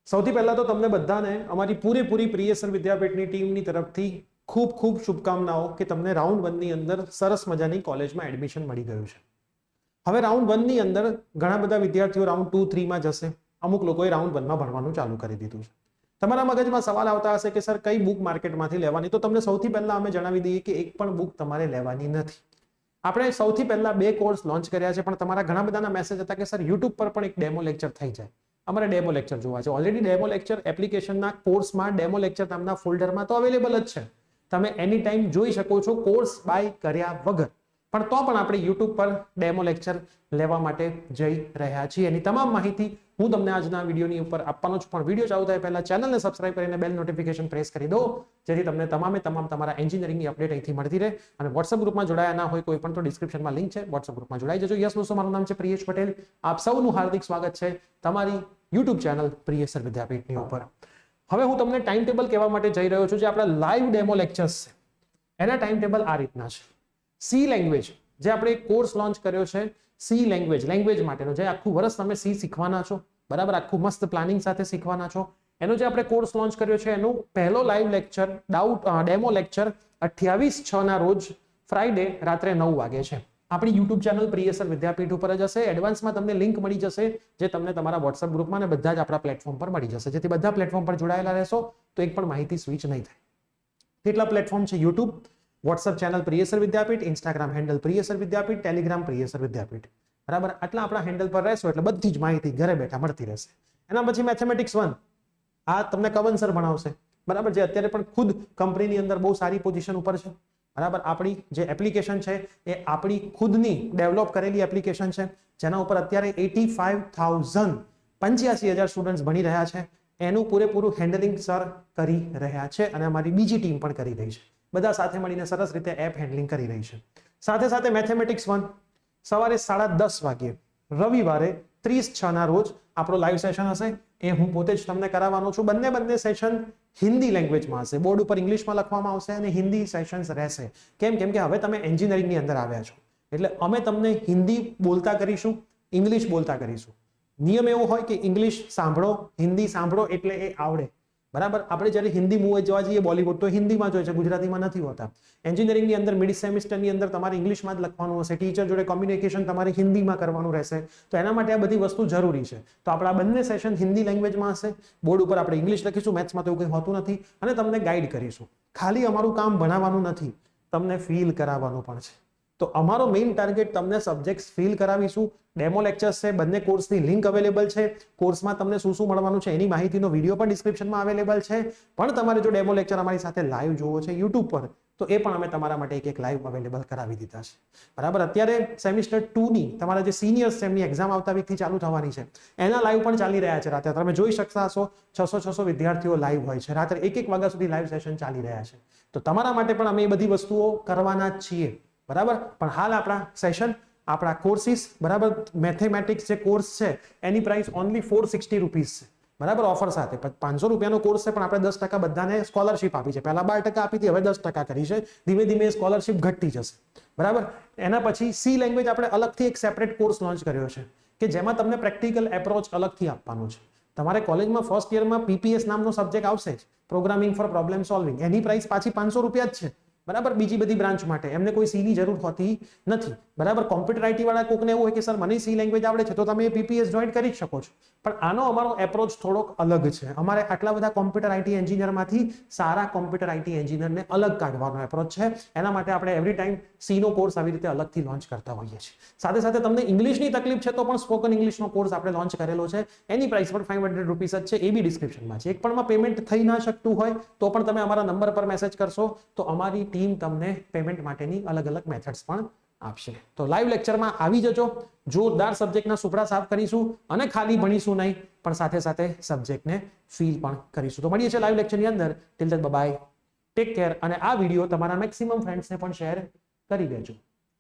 સૌથી પહેલા તો તમને બધાને અમારી પૂરેપૂરી પ્રિયસર વિદ્યાપીઠની ટીમની તરફથી ખૂબ ખૂબ શુભકામનાઓ કે તમને રાઉન્ડ 1 ની અંદર સરસ મજાની કોલેજમાં એડમિશન મળી ગયું છે. હવે રાઉન્ડ 1 ની અંદર ઘણા બધા વિદ્યાર્થીઓ રાઉન્ડ 2, 3 માં જશે. અમુક લોકોએ રાઉન્ડ 1 માં ભણવાનું ચાલુ કરી દીધું છે. તમારા મગજમાં સવાલ આવતા હશે કે સર કઈ બુક માર્કેટમાંથી લેવાની? તો તમને સૌથી પહેલા અમે જણાવી દઈએ કે એક પણ બુક તમારે લેવાની નથી. આપણે સૌથી પહેલા 2 કોર્સ લોન્ચ કર્યા છે, પણ તમારા ઘણા બધાના મેસેજ હતા કે સર યુટ્યુબ પર પણ એક ડેમો લેક્ચર થઈ જાય. અમારે ડેમો લેક્ચર જોવા છે. ઓલરેડી ડેમો લેક્ચર એપ્લિકેશનના કોર્સમાં ડેમો લેક્ચર નામના ફોલ્ડરમાં તો અવેલેબલ જ છે. તમે એની ટાઈમ જોઈ શકો છો કોર્સ બાય કર્યા વગર. પણ તો પણ આપણે યુટ્યુબ પર ડેમો લેક્ચર લેવા માટે જઈ રહ્યા છીએ. એની તમામ માહિતી હું તમને આજના વિડીયોની ઉપર આપવાનો છું. પણ વિડીયો ચાલુ થાય પહેલા ચેનલને સબસ્ક્રાઇબ કરીને બેલ નોટિફિકેશન પ્રેસ કરી દો, જેથી તમને તમામ તમારા એન્જિનિયરિંગની અપડેટ અહીંથી મળતી રહે. અને વોટ્સઅપ ગ્રુપમાં જોડાયા ના હોય કોઈ પણ તો ડિસ્ક્રિપ્શનમાં લિંક છે, વોટ્સઅપ ગ્રુપમાં જોડાઈ જજો. યસ દોસ્તો, મારું નામ છે પ્રિયેશ પટેલ. આપ સૌનું હાર્દિક સ્વાગત છે તમારી યુટ્યુબ ચેનલ પ્રિયસર વિદ્યાપીઠની ઉપર. હવે હું તમને ટાઈમ ટેબલ કહેવા માટે જઈ રહ્યો છું. જે આપણા લાઈવ ડેમો લેક્ચર્સ છે એના ટાઈમ ટેબલ આ રીતના છે. સી લેંગ્વેજ જે આપણે એક કોર્સ લોન્ચ કર્યો છે, સી લેંગ્વેજ માટેનો, જે આખું વર્ષ તમે સી શીખવાના છો, બરાબર, આખું મસ્ત પ્લાનિંગ સાથે શીખવાના છો, એનો જે આપણે કોર્સ લોન્ચ કર્યો છે એનું પહેલો લાઈવ લેક્ચર ડેમો લેક્ચર 28/6 ના રોજ ફ્રાઈડે રાત્રે 9 વાગે છે. આપણી યુટ્યુબ ચેનલ પ્રિયસર વિદ્યાપીઠ ઉપર જ હશે. એડવાન્સમાં તમને લિંક મળી જશે, જે તમને તમારા વોટ્સઅપ ગ્રુપમાં અને બધા જ આપણા પ્લેટફોર્મ પર મળી જશે. જેથી બધા પ્લેટફોર્મ પર જોડાયેલા રહેશો તો એક પણ માહિતી સ્વિચ નહીં થાય. કેટલા પ્લેટફોર્મ છે? યુટ્યુબ, વોટ્સઅપ ચેનલ પ્રિયસર વિદ્યાપીઠ, ઇન્સ્ટાગ્રામ હેન્ડલ પ્રિયસર વિદ્યાપીઠ, ટેલિગ્રામ પ્રિયસર વિદ્યાપીઠ, બરાબર. આટલા આપણા હેન્ડલ પર રહેશો એટલે બધી જ માહિતી ઘરે બેઠા મળતી રહેશે. એના પછી મેથેમેટિક્સ 1, આ તમને કવન સર ભણાવશે, બરાબર, જે અત્યારે પણ ખુદ કંપનીની અંદર બહુ સારી પોઝિશન ઉપર છે, બરાબર. આપણી જે એપ્લિકેશન છે એ આપણી ખુદની ડેવલપ કરેલી એપ્લિકેશન છે, જેના ઉપર અત્યારે 85,000 સ્ટુડન્ટ્સ ભણી રહ્યા છે. એનું પૂરેપૂરું હેન્ડલિંગ સર કરી રહ્યા છે અને અમારી બીજી ટીમ પણ કરી રહી છે. બધા સાથે મળીને સરસ રીતે એપ હેન્ડલિંગ કરી રહી છે. સાથે સાથે મેથેમેટિક્સ 1 સવારે 10:30 વાગ્યે રવિવારે 30/6 ના રોજ આપણો લાઈવ સેશન હશે. એ હું પોતે જ તમને કરાવવાનો છું. બંને સેશન હિન્દી લેંગ્વેજમાં હશે. બોર્ડ ઉપર ઇંગ્લિશમાં લખવામાં આવશે અને હિન્દી સેશન્સ રહેશે. કેમ કે હવે તમે એન્જિનિયરિંગની અંદર આવ્યા છો, એટલે અમે તમને હિન્દી બોલતા કરીશું, ઇંગ્લિશ બોલતા કરીશું. નિયમ એવો હોય કે ઇંગ્લિશ સાંભળો, હિન્દી સાંભળો એટલે એ આવડે, બરાબર. આપણે જ્યારે હિન્દી મૂવી જોવા જઈએ બોલિવૂડ, તો હિન્દીમાં જોઈએ છે, ગુજરાતીમાં નથી હોતા. એન્જિનિયરિંગની અંદર મિડ સેમિસ્ટરની અંદર તમારે ઇંગ્લિશમાં જ લખવાનું હશે. ટીચર જોડે કોમ્યુનિકેશન તમારે હિન્દીમાં કરવાનું રહેશે. તો એના માટે આ બધી વસ્તુ જરૂરી છે. તો આપણા બંને સેશન હિન્દી લેંગ્વેજમાં હશે. બોર્ડ ઉપર આપણે ઇંગ્લિશ લખીશું, મેથ્સમાં તો એવું કંઈ હોતું નથી, અને તમને ગાઈડ કરીશું. ખાલી અમારું કામ ભણાવવાનું નથી, તમને ફીલ કરાવવાનું પણ છે. તો અમારો મેઇન ટાર્ગેટ તમને સબ્જેક્ટ્સ ફીલ કરાવીશું. ડેમો લેક્ચર્સ છે, બંને કોર્સની લિંક અવેલેબલ છે. કોર્સમાં તમને શું શું મળવાનું છે એની માહિતીનો વિડીયો પણ ડિસ્ક્રિપ્શનમાં અવેલેબલ છે. પણ તમારે જો ડેમો લેક્ચર અમારી સાથે લાઈવ જોવો છે યુટ્યુબ પર, તો એ પણ અમે તમારા માટે એક લાઈવ અવેલેબલ કરાવી દીધા છે, બરાબર. અત્યારે સેમિસ્ટર 2 ની તમારા જે સિનિયર્સ છે એમની એક્ઝામ આવતા વીકથી ચાલુ થવાની છે, એના લાઈવ પણ ચાલી રહ્યા છે. રાત્રે તમે જોઈ શકતા હશો 600 વિદ્યાર્થીઓ લાઈવ હોય છે. રાત્રે 1 વાગ્યા સુધી લાઈવ સેશન ચાલી રહ્યા છે. તો તમારા માટે પણ અમે એ બધી વસ્તુઓ કરવાના જ છીએ, બરાબર. પણ હાલ આપણા સેશન, આપણા કોર્સિસ, બરાબર, મેથેમેટિક્સ જે કોર્સ છે એની પ્રાઇસ ઓનલી 460 રૂપીસ છે, બરાબર, ઓફર સાથે. 500 રૂપિયાનો કોર્સ છે, પણ આપણે 10% બધાને સ્કોલરશિપ આપી છે. પહેલા 12% આપી હતી, હવે 10% કરી છે. ધીમે ધીમે સ્કોલરશિપ ઘટતી જશે, બરાબર. એના પછી સી લેંગ્વેજ આપણે અલગથી એક સેપરેટ કોર્સ લોન્ચ કર્યો છે, કે જેમાં તમને પ્રેક્ટિકલ એપ્રોચ અલગથી આપવાનું છે. તમારે કોલેજમાં ફર્સ્ટ યરમાં પીપીએસ નામનો સબ્જેક્ટ આવશે જ, પ્રોગ્રામિંગ ફોર પ્રોબ્લેમ સોલ્વિંગ. એની પ્રાઇસ પાછી 500 રૂપિયા જ છે, બરાબર. બીજી બધી બ્રાન્ચ માટે એમને કોઈ સી ની જરૂર હોતી નથી, બરાબર. કોમ્પ્યુટર આઈટી વાળા કોકને એવું હોય કે સર મને સી લેંગ્વેજ આવડે છે, તો તમે પીપીએસ જોઈન કરી શકો છો. પણ આનો અમારો એપ્રોચ થોડોક અલગ છે. અમારે આટલા બધા કોમ્પ્યુટર આઈટી એન્જિનિયરમાંથી સારા કોમ્પ્યુટર આઈટી એન્જિનિયરને અલગ કાઢવાનો એપ્રોચ છે. એના માટે આપણે એવરી ટાઈમ સી નો કોર્સ આવી રીતે અલગથી લોન્ચ કરતા હોઈએ છીએ. સાથે સાથે તમને ઇંગ્લિશની તકલીફ છે તો પણ સ્પોકન ઇંગ્લિશનો કોર્સ આપણે લોન્ચ કરેલો છે. એની પ્રાઇસ પણ 500 રૂપીસ જ છે. એ બી ડિસ્ક્રિપ્શનમાં છે. એક પણમાં પેમેન્ટ થઈ ના શકતું હોય તો પણ તમે અમારા નંબર પર મેસેજ કરશો તો અમારી ટીમ તમને પેમેન્ટ માટેની અલગ અલગ મેથડ્સ પણ આપશે. તો લાઈવ લેક્ચરમાં આવી જજો. જોરદાર સબ્જેક્ટના સુપડા સાફ કરીશું અને ખાલી ભણીશું નહીં, પણ સાથે સાથે સબ્જેક્ટને ફીલ પણ કરીશું. તો મળીએ છીએ લાઈવ લેક્ચરની અંદર. Till then by, take care. અને આ વિડીયો તમારા મેક્સિમમ ફ્રેન્ડ્સને પણ શેર કરી દેજો.